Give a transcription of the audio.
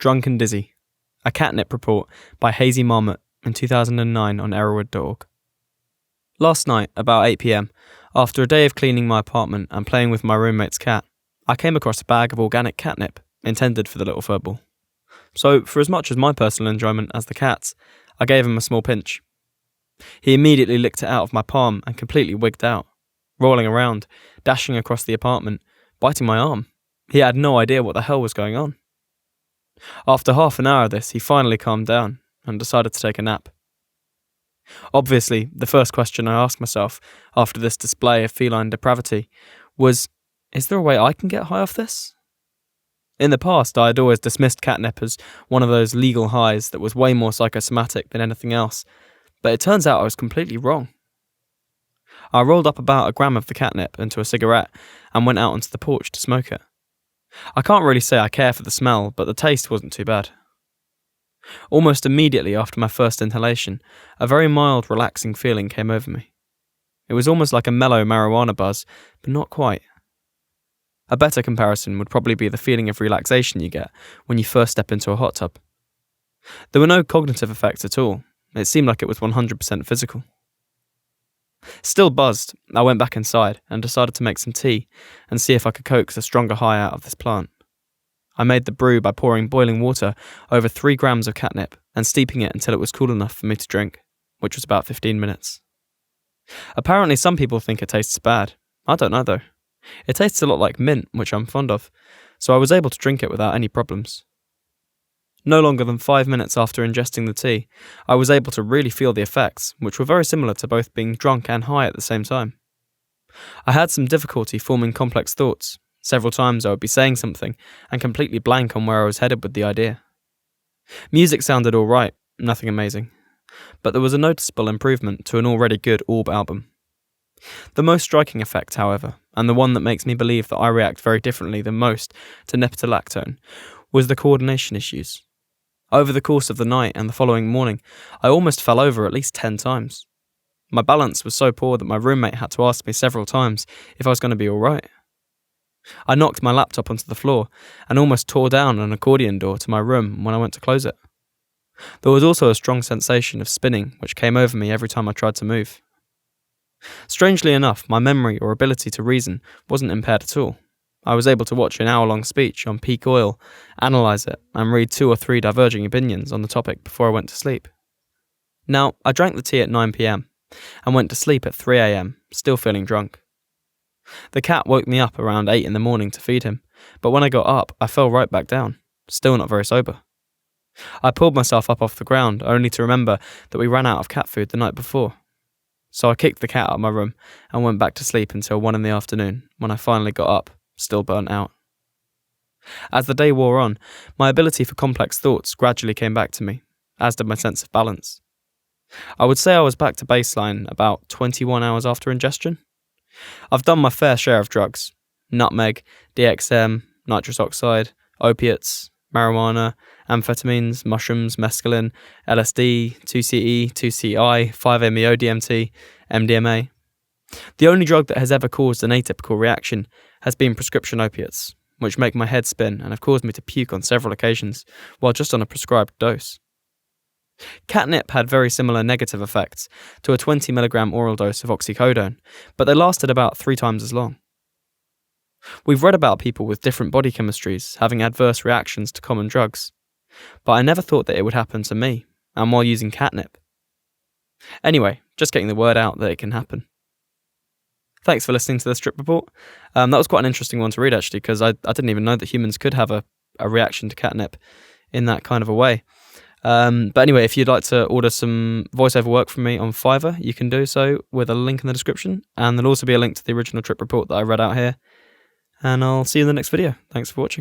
Drunk and Dizzy, a Catnip report by Hazy Marmot in 2009 on Errorwood.org. Last night, about 8 p.m, after a day of cleaning my apartment and playing with my roommate's cat, I came across a bag of organic catnip intended for the little furball. So, for as much as my personal enjoyment as the cat's, I gave him a small pinch. He immediately licked it out of my palm and completely wigged out, rolling around, dashing across the apartment, biting my arm. He had no idea what the hell was going on. After half an hour of this, he finally calmed down and decided to take a nap. Obviously, the first question I asked myself after this display of feline depravity was, is there a way I can get high off this? In the past, I had always dismissed catnip as one of those legal highs that was way more psychosomatic than anything else, but it turns out I was completely wrong. I rolled up about a gram of the catnip into a cigarette and went out onto the porch to smoke it. I can't really say I care for the smell, but the taste wasn't too bad. Almost immediately after my first inhalation, a very mild, relaxing feeling came over me. It was almost like a mellow marijuana buzz, but not quite. A better comparison would probably be the feeling of relaxation you get when you first step into a hot tub. There were no cognitive effects at all. It seemed like it was 100% physical. Still buzzed, I went back inside and decided to make some tea and see if I could coax a stronger high out of this plant. I made the brew by pouring boiling water over 3 grams of catnip and steeping it until it was cool enough for me to drink, which was about 15 minutes. Apparently some people think it tastes bad. I don't know though. It tastes a lot like mint, which I'm fond of, so I was able to drink it without any problems. No longer than 5 minutes after ingesting the tea, I was able to really feel the effects, which were very similar to both being drunk and high at the same time. I had some difficulty forming complex thoughts. Several times I would be saying something and completely blank on where I was headed with the idea. Music sounded alright, nothing amazing, but there was a noticeable improvement to an already good Orb album. The most striking effect, however, and the one that makes me believe that I react very differently than most to nepetalactone, was the coordination issues. Over the course of the night and the following morning, I almost fell over at least 10 times. My balance was so poor that my roommate had to ask me several times if I was going to be alright. I knocked my laptop onto the floor and almost tore down an accordion door to my room when I went to close it. There was also a strong sensation of spinning which came over me every time I tried to move. Strangely enough, my memory or ability to reason wasn't impaired at all. I was able to watch an hour-long speech on peak oil, analyse it, and read 2 or 3 diverging opinions on the topic before I went to sleep. Now, I drank the tea at 9 p.m, and went to sleep at 3 a.m, still feeling drunk. The cat woke me up around 8 in the morning to feed him, but when I got up, I fell right back down, still not very sober. I pulled myself up off the ground, only to remember that we ran out of cat food the night before. So I kicked the cat out of my room and went back to sleep until 1 in the afternoon, when I finally got up, still burnt out. As the day wore on, my ability for complex thoughts gradually came back to me, as did my sense of balance. I would say I was back to baseline about 21 hours after ingestion. I've done my fair share of drugs: nutmeg, DXM, nitrous oxide, opiates, marijuana, amphetamines, mushrooms, mescaline, LSD, 2CE, 2CI, 5-MeO-DMT, MDMA. The only drug that has ever caused an atypical reaction has been prescription opiates, which make my head spin and have caused me to puke on several occasions, while just on a prescribed dose. Catnip had very similar negative effects to a 20mg oral dose of oxycodone, but they lasted about 3 times as long. We've read about people with different body chemistries having adverse reactions to common drugs, but I never thought that it would happen to me, and while using catnip. Anyway, just getting the word out that it can happen. Thanks for listening to this trip report. That was quite an interesting one to read actually, because I didn't even know that humans could have a reaction to catnip in that kind of a way. But anyway, if you'd like to order some voiceover work from me on Fiverr, you can do so with a link in the description, and there'll also be a link to the original trip report that I read out here. And I'll see you in the next video. Thanks for watching.